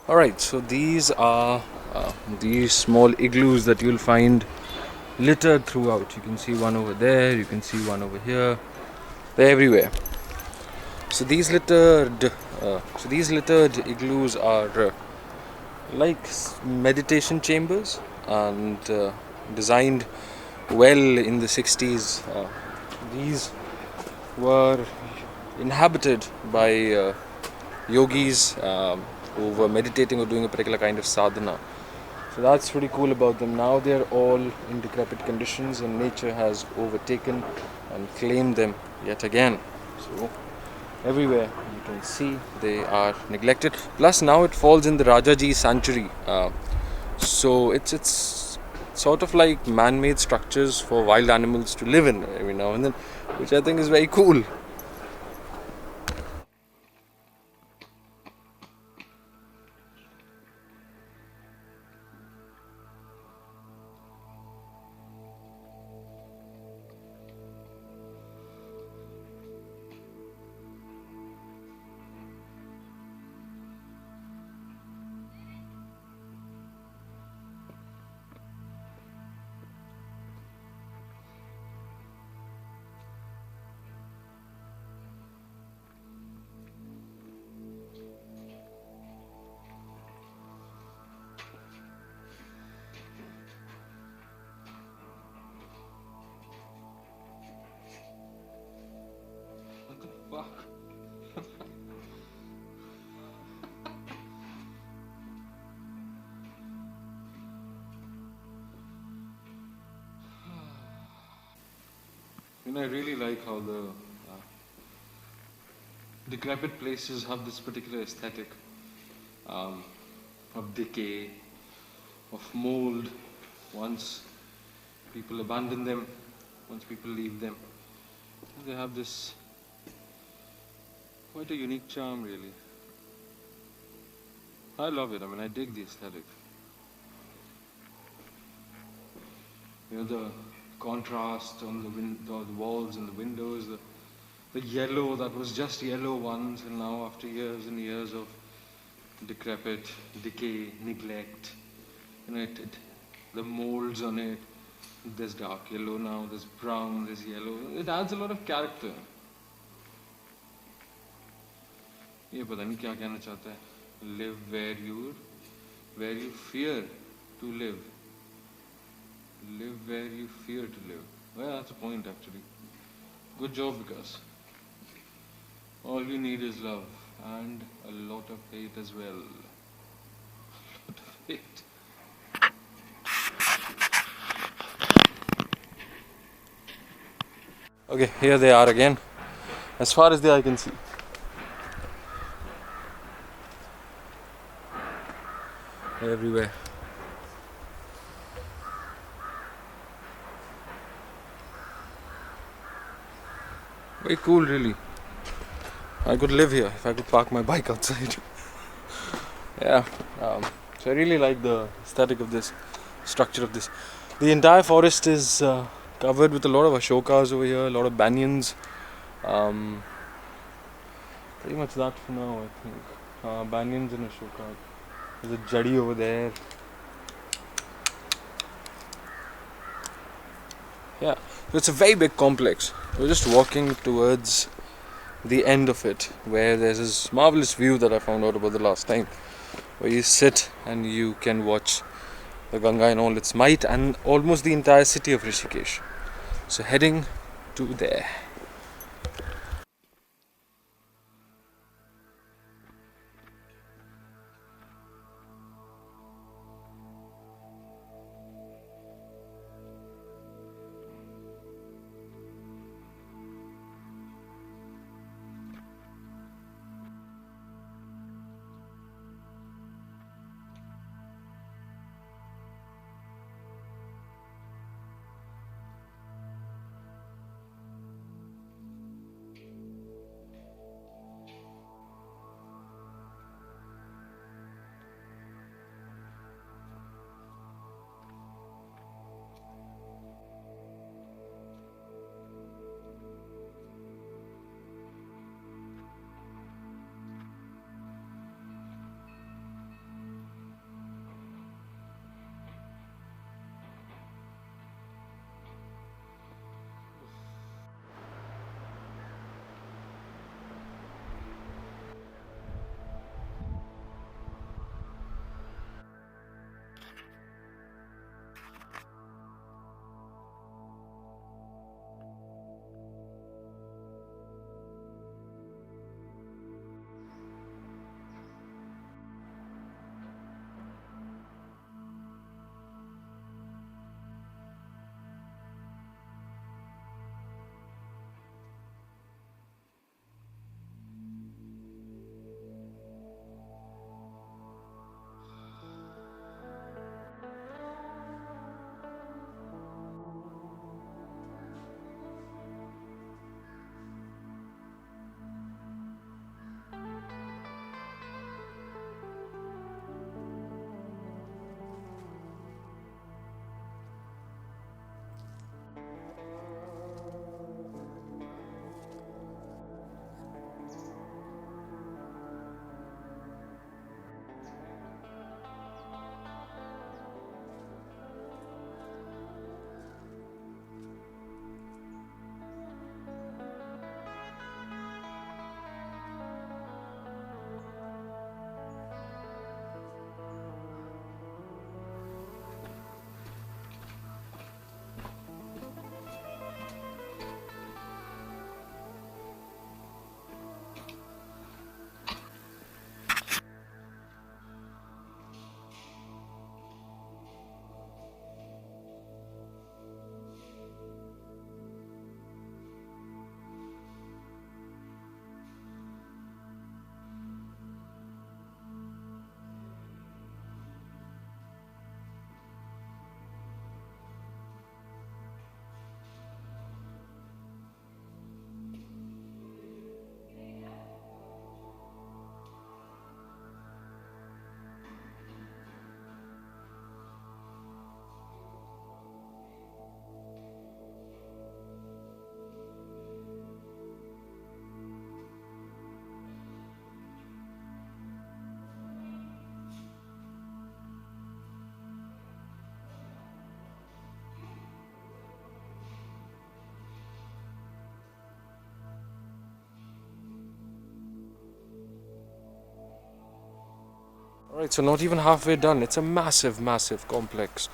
Alright, so these are these small igloos that you'll find littered throughout. You can see one over there, you can see one over here. They're everywhere. So these littered igloos are like meditation chambers and designed well in the 60s. These were inhabited by yogis who were meditating or doing a particular kind of sadhana. So that's pretty cool about them. Now they're all in decrepit conditions and nature has overtaken and claimed them yet again. So everywhere you can see they are neglected. Plus now it falls in the Rajaji sanctuary. So it's sort of like man-made structures for wild animals to live in every now and then, which I think is very cool. What the fuck? I really like how the decrepit places have this particular aesthetic um, of decay, of mold. Once people abandon them, once people leave them, they have this quite a unique charm, really. I love it. I mean, I dig the aesthetic. The contrast on the walls and the windows, the yellow that was just yellow once, and now after years and years of decrepit, decay, neglect, the molds on it. There's dark yellow now, there's brown, there's yellow. It adds a lot of character. ये पता नहीं क्या कहना चाहता है. Live where you fear to live. Live where you fear to live. Well, that's a point actually. Good job, because all you need is love and a lot of hate as well. A lot of hate. Okay, here they are again. As far as the eye can see. Everywhere. Very cool, really. I could live here if I could park my bike outside. Yeah. So I really like the aesthetic of this, structure of this. The entire forest is covered with a lot of ashokas over here, a lot of banyans. Um, Pretty much that for now, I think. Banyans and ashoka. There's a jadi over there. Yeah, so it's a very big complex. We're just walking towards the end of it, where there's this marvelous view that I found out about the last time, where you sit and you can watch the Ganga in all its might and almost the entire city of Rishikesh. So heading to there. Alright, so not even halfway done. It's a massive, massive complex.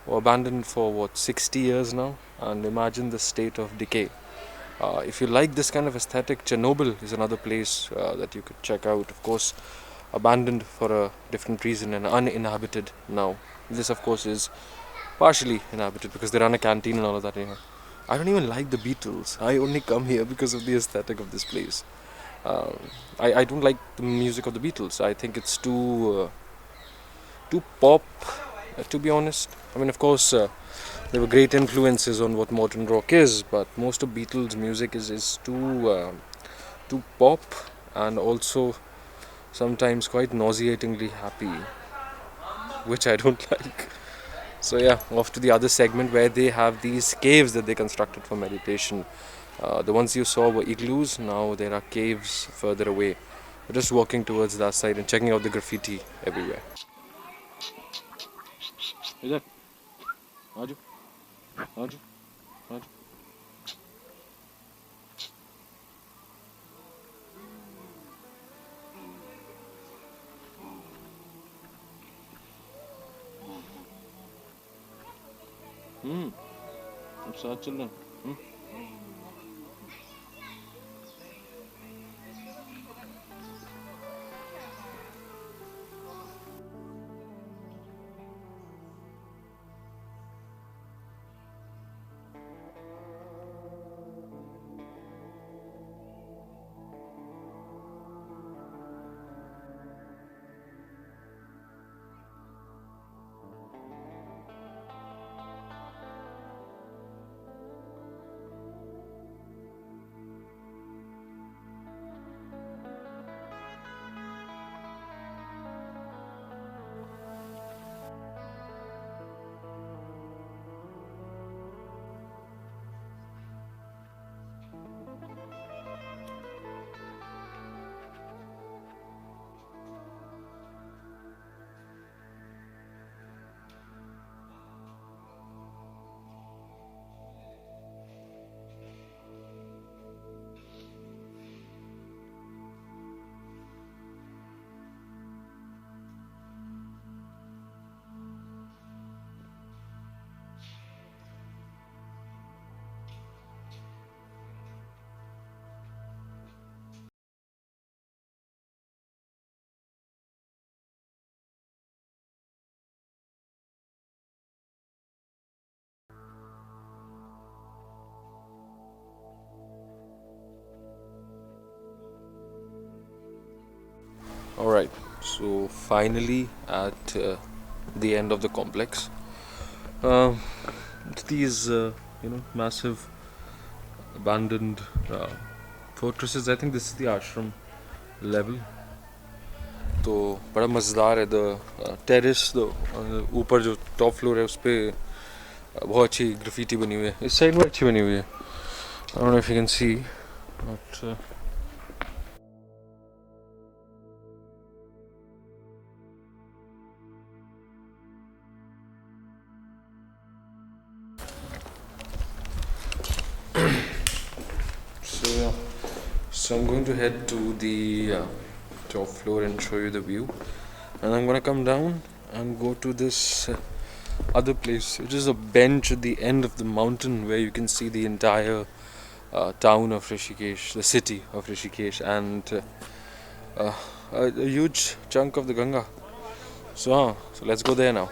Abandoned for what, 60 years now? And imagine the state of decay. If you like this kind of aesthetic, Chernobyl is another place that you could check out. Of course, abandoned for a different reason and uninhabited now. This, of course, is partially inhabited because they run a canteen and all of that. I don't even like the Beatles. I only come here because of the aesthetic of this place. Um, I don't like the music of the Beatles. I think it's too pop, to be honest. I mean, of course, there were great influences on what modern rock is, but most of Beatles' music is too pop and also sometimes quite nauseatingly happy, which I don't like. So yeah, off to the other segment where they have these caves that they constructed for meditation. The ones you saw were igloos. Now there are caves further away. We're just walking towards that side and checking out the graffiti everywhere. Is that? Raju? Raju? Raju? Hmm. What's that, children? Hmm? Alright, so finally at the end of the complex. Um it's these, massive abandoned fortresses. I think this is the ashram level. तो बड़ा मज़ेदार है the terrace दो ऊपर जो top floor है उस पे बहुत अच्छी ग्राफिटी बनी हुई है इस साइड में अच्छी बनी हुई है I don't know if you can see but so yeah, so I'm going to head to the top floor and show you the view, and I'm gonna come down and go to this other place, which is a bench at the end of the mountain where you can see the entire town of Rishikesh, the city of Rishikesh, and uh, a huge chunk of the Ganga. So let's go there now.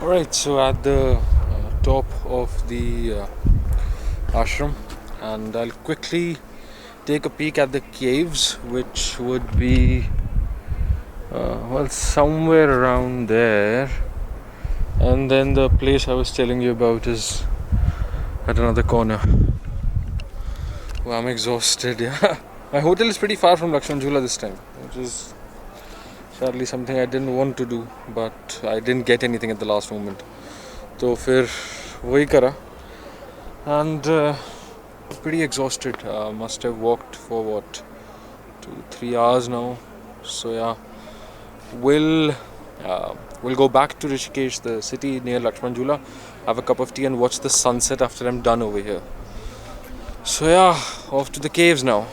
Alright, so at the top of the ashram, and I'll quickly take a peek at the caves, which would be well, somewhere around there. And then the place I was telling you about is at another corner. Oh, I'm exhausted, yeah. My hotel is pretty far from Lakshman Jhula this time, which is sadly something I didn't want to do, but I didn't get anything at the last moment. तो फिर वही करा, and pretty exhausted. Must have walked for what, 2-3 hours now. So yeah, we'll we'll go back to Rishikesh, the city near Lakshman Jhula, have a cup of tea and watch the sunset after I'm done over here. So yeah, off to the caves now.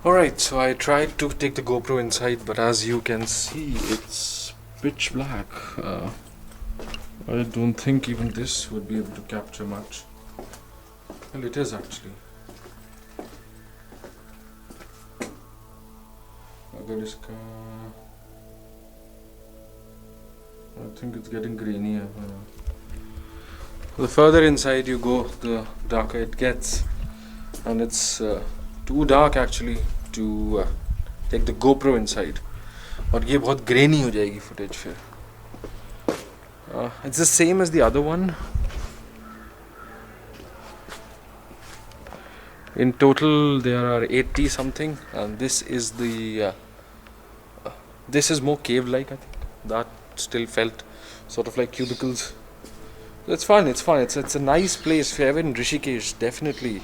Alright, so I tried to take the GoPro inside, but as you can see, it's pitch black. I don't think even this would be able to capture much. Well, it is actually. अगर इसका I think it's getting grainy. The further inside you go, the darker it gets, and it's too dark actually to take the GoPro inside. और ये बहुत grainy हो जाएगी footage फिर. It's the same as the other one. In total there are 80 something, and this is the this is more cave like. I think that still felt sort of like cubicles. It's fun, it's a nice place. If you're ever in Rishikesh, definitely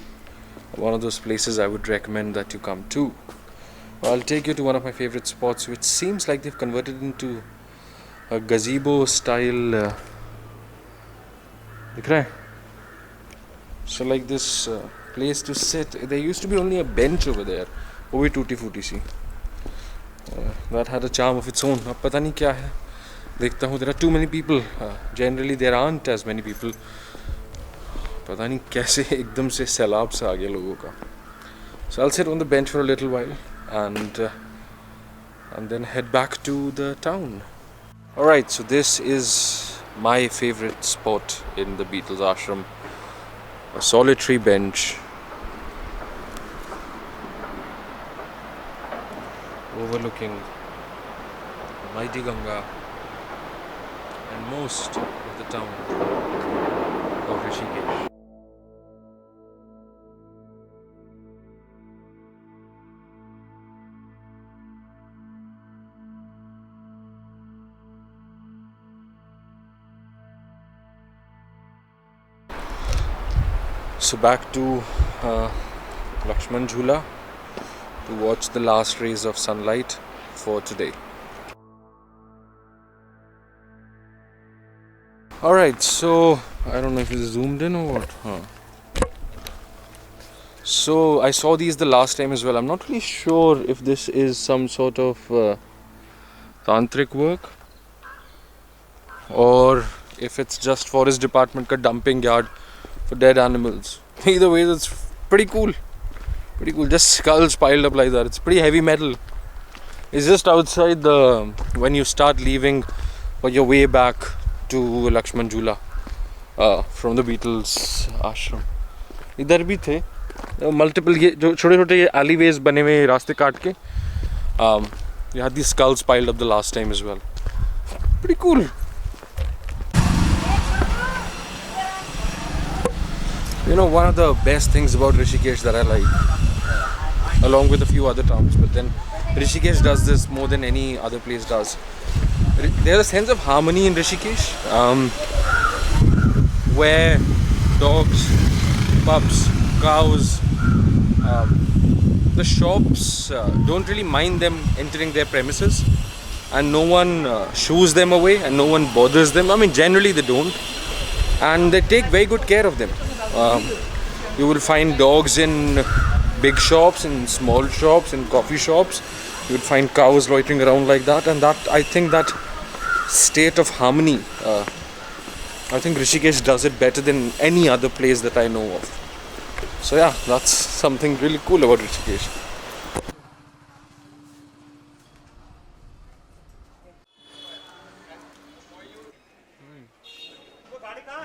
one of those places I would recommend that you come to. I'll take you to one of my favorite spots, which seems like they've converted into a gazebo style. दिख रहा है? So like this place to sit. There used to be only a bench over there. वो भी टूटी फूटी सी. That had a charm of its own. अब पता नहीं क्या है. देखता हूँ, there are too many people. Generally there aren't as many people. पता नहीं कैसे एकदम से सैलाब सा आ गया लोगों का. So I'll sit on the bench for a little while and then head back to the town. Alright, so this is my favorite spot in the Beatles ashram. A solitary bench overlooking mighty Ganga and most of the town of Rishikesh. So back to Lakshman Jhula to watch the last rays of sunlight for today. Alright, so I don't know if it's zoomed in or what. So I saw these the last time as well. I'm not really sure if this is some sort of tantric work or if it's just forest department ka dumping yard for dead animals. Either way, that's pretty cool. Pretty cool. Just skulls piled up like that. It's pretty heavy metal. It's just outside the when you start leaving for your way back to Lakshman Jhula from the Beatles ashram. इधर भी थे multiple ये जो छोटे-छोटे ये alleyways बने हुए रास्ते काट के. You had these skulls piled up the last time as well. Pretty cool. You know, one of the best things about Rishikesh that I like, along with a few other towns, but then Rishikesh does this more than any other place does. There's a sense of harmony in Rishikesh, where dogs, pups, cows, the shops don't really mind them entering their premises, and no one shoos them away and no one bothers them. I mean, generally they don't, and they take very good care of them. You will find dogs in big shops, in small shops, in coffee shops. You will find cows loitering around like that, and that, I think, that state of harmony, I think Rishikesh does it better than any other place that I know of. So yeah, that's something really cool about Rishikesh.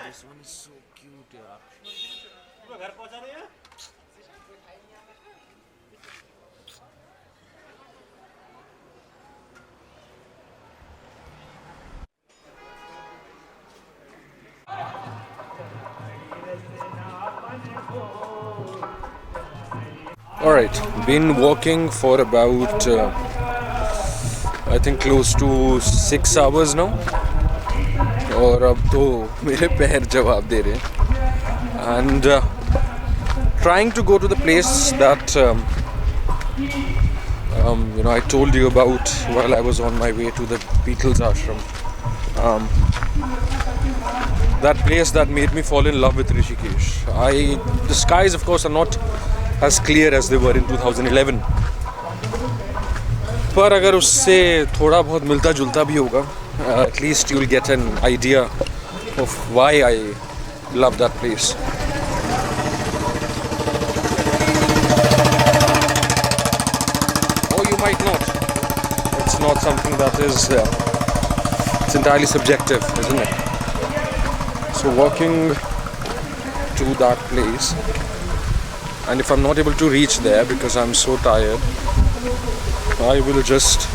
This one is so cute, yeah. Alright, been walking for about I think close to 6 hours now. और अब तो मेरे पैर जवाब दे रहे हैं. And trying to go to the place that you know, I told you about while I was on my way to the Beatles ashram. That place that made me fall in love with Rishikesh. The skies, of course, are not as clear as they were in 2011. पर अगर उससे थोड़ा बहुत मिलता जुलता भी होगा, at least you'll get an idea of why I love that place. Or you might not. It's not something that is, it's entirely subjective, isn't it? So walking to that place, and if I'm not able to reach there because I'm so tired, I will just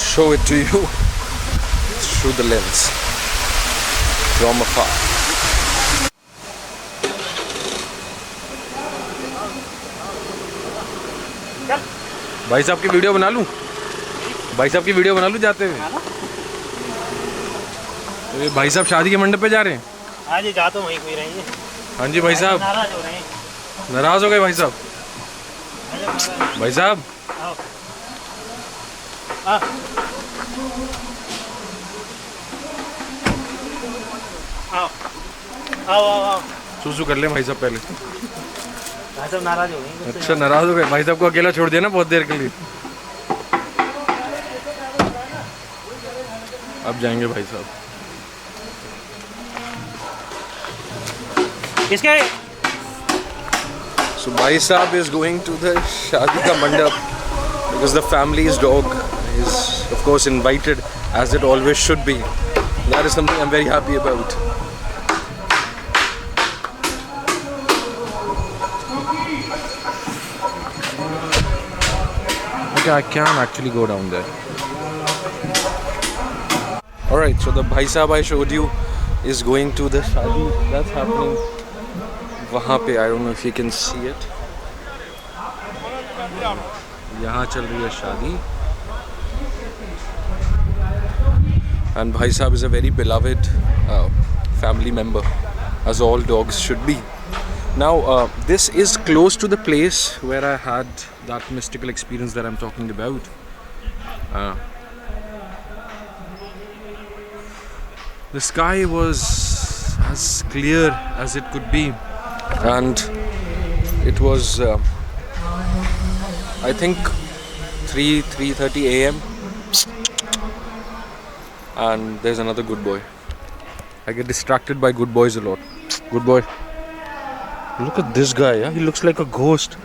show it to you through the lens from afar. भाई साहब की video बना लूं? भाई साहब की video बना लूं जाते हुए? तो ये भाई साहब शादी के मंडप पे जा रहे हैं? हाँ जी, जा तो वहीं कोई रही है। हाँ जी भाई साहब, नाराज हो रहे हैं। नाराज हो गए भाई साहब? भाई साहब आओ। आओ आओ आओ आओ। सूसू कर ले भाई साहब पहले। भाई साहब नाराज हो गए। अच्छा नाराज हो गए? भाई साहब को अकेला छोड़ दिया ना बहुत देर के लिए। अब जाएंगे भाई साहब। किसके? So भाई साहब is going to the शादी का मंडप because the family's dog is of course invited, as it always should be. That is something I'm very happy about. Okay, I can actually go down there. Alright, so the bhai sahab I showed you is going to the shadi that's happening wahan pe. I don't know if you can see it. Yahan chal rahi hai shadi. And bhai sahab is a very beloved family member, as all dogs should be. Now this is close to the place where I had that mystical experience that I'm talking about. The sky was as clear as it could be, and it was I think 3:30 a.m. and there's another good boy. I get distracted by good boys a lot. Good boy. Look at this guy, yeah? He looks like a ghost,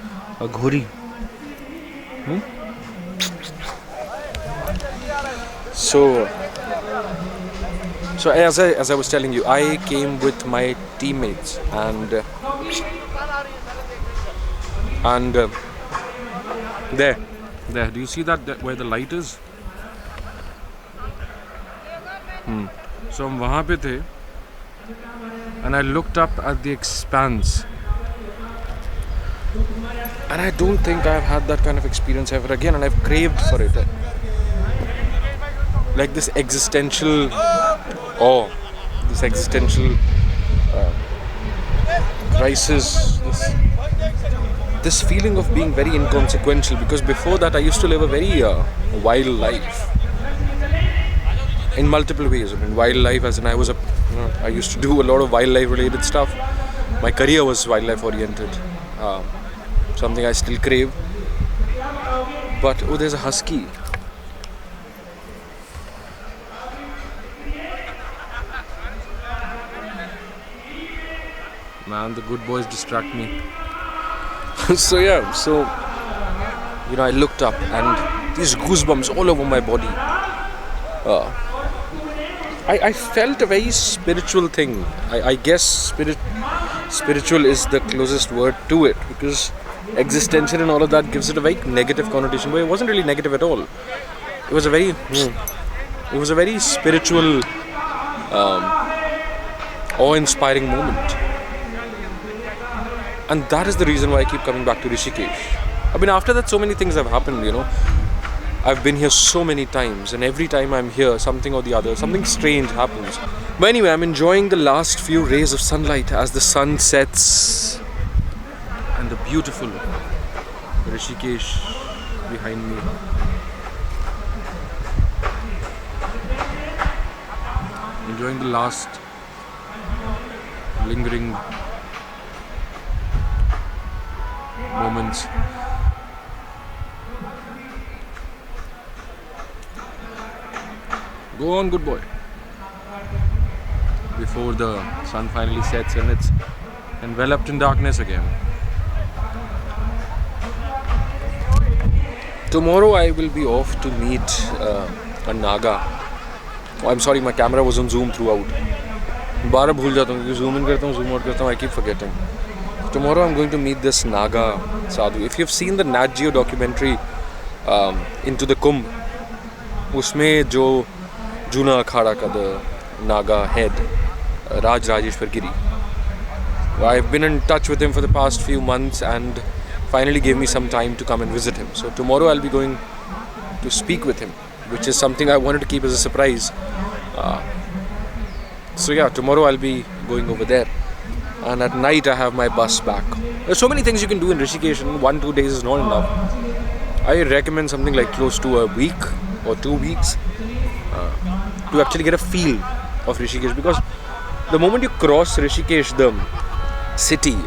a ghori. So as I was telling you, I came with my teammates, and there, do you see that where the light is? So हम वहाँ पे थे, and I looked up at the expanse, and I don't think I've had that kind of experience ever again, and I've craved for it. Like this existential awe, this existential crisis, this feeling of being very inconsequential, because before that I used to live a very wild life in multiple ways. I mean, wildlife as in I used to do a lot of wildlife related stuff. My career was wildlife oriented, something I still crave. But oh, there's a husky. Man, the good boys distract me. So I looked up, and these goosebumps all over my body. I felt a very spiritual thing. I guess spiritual is the closest word to it, because existential and all of that gives it a very negative connotation, but it wasn't really negative at all. It was a very spiritual, awe-inspiring moment. And that is the reason why I keep coming back to Rishikesh. I mean, after that, so many things have happened, I've been here so many times, and every time I'm here, something or the other, something strange happens. But anyway, I'm enjoying the last few rays of sunlight as the sun sets, and the beautiful Rishikesh behind me. Enjoying the last lingering moments. Go on, good boy. Before the sun finally sets and it's enveloped in darkness again. Tomorrow I will be off to meet a naga. Oh, I'm sorry, my camera was on zoom throughout. बार भूल जाता हूँ क्योंकि zoom in करता हूँ, zoom out करता हूँ. I keep forgetting. Tomorrow I'm going to meet this naga sadhu. If you've seen the Nat Geo documentary Into the Kumbh, उसमें जो जूना अखाड़ा का the naga head, Raj Rajeshwar Giri. I've been in touch with him for the past few months and finally gave me some time to come and visit him. So tomorrow I'll be going to speak with him, which is something I wanted to keep as a surprise. So yeah, tomorrow I'll be going over there, and at night I have my bus back. There's so many things you can do in Rishikesh, and 1-2 days is not enough. I recommend something like close to a week or 2 weeks to actually get a feel of Rishikesh, because the moment you cross Rishikesh, the city,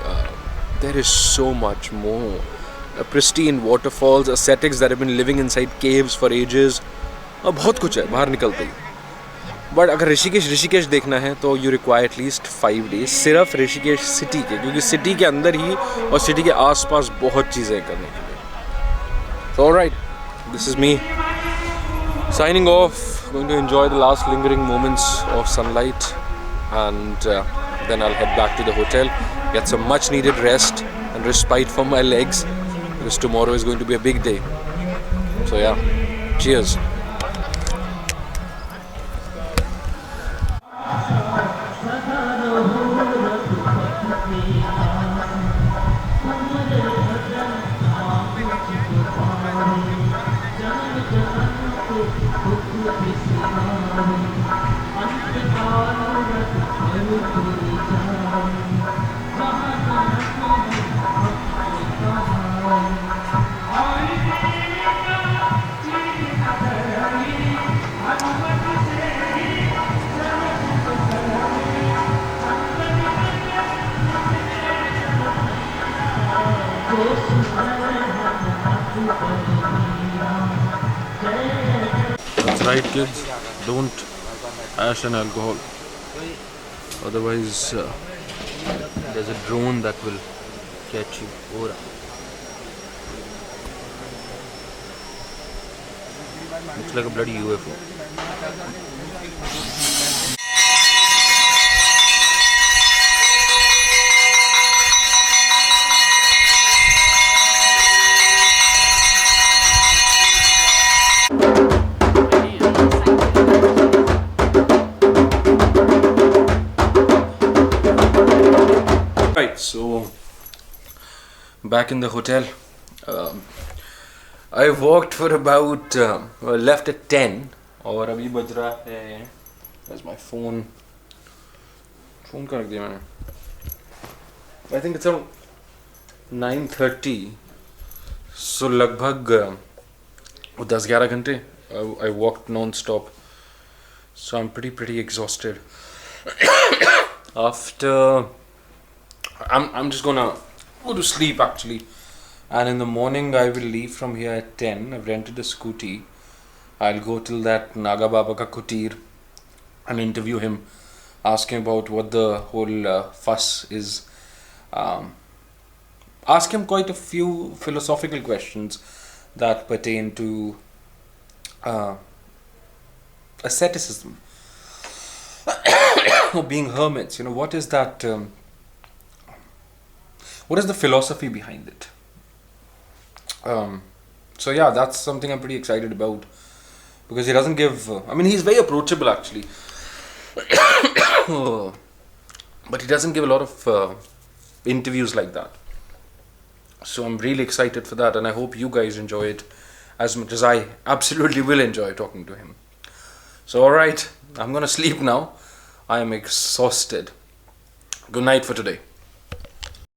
there is so much more. Pristine waterfalls, ascetics that have been living inside caves for ages. बहुत कुछ है बाहर निकलते ही. But अगर ऋषिकेश देखना है तो you require at least 5 days सिर्फ ऋषिकेश सिटी के, क्योंकि सिटी के अंदर ही और सिटी के आसपास बहुत चीज़ें करने के लिए. So alright, this is me signing off. Going to enjoy the last lingering moments of sunlight, and then I'll head back to the hotel, get some much needed rest and respite for my legs, because tomorrow is going to be a big day. So yeah, cheers. That's right, kids. Don't ash and alcohol. Otherwise, there's a drone that will catch you. Looks like a bloody UFO. Right, so back in the hotel. I walked for about left at 10 और अभी बज रहा है. Where's my phone? Phone कहाँ रख दिया मैंने? I think it's around 9:30. So लगभग 10-11 घंटे. I walked non-stop. So I'm pretty exhausted. After I'm just gonna go to sleep actually, and in the morning I will leave from here at 10. I've rented a scooty. I'll go till that Naga Baba ka kutir and interview him, ask him about what the whole fuss is. Ask him quite a few philosophical questions that pertain to asceticism or being hermits. You know, what is that? What is the philosophy behind it? So yeah, that's something I'm pretty excited about, because he doesn't give. I mean, he's very approachable actually, but he doesn't give a lot of interviews like that. So I'm really excited for that, and I hope you guys enjoy it as much as I absolutely will enjoy talking to him. So alright, I'm gonna sleep now. I am exhausted. Good night for today.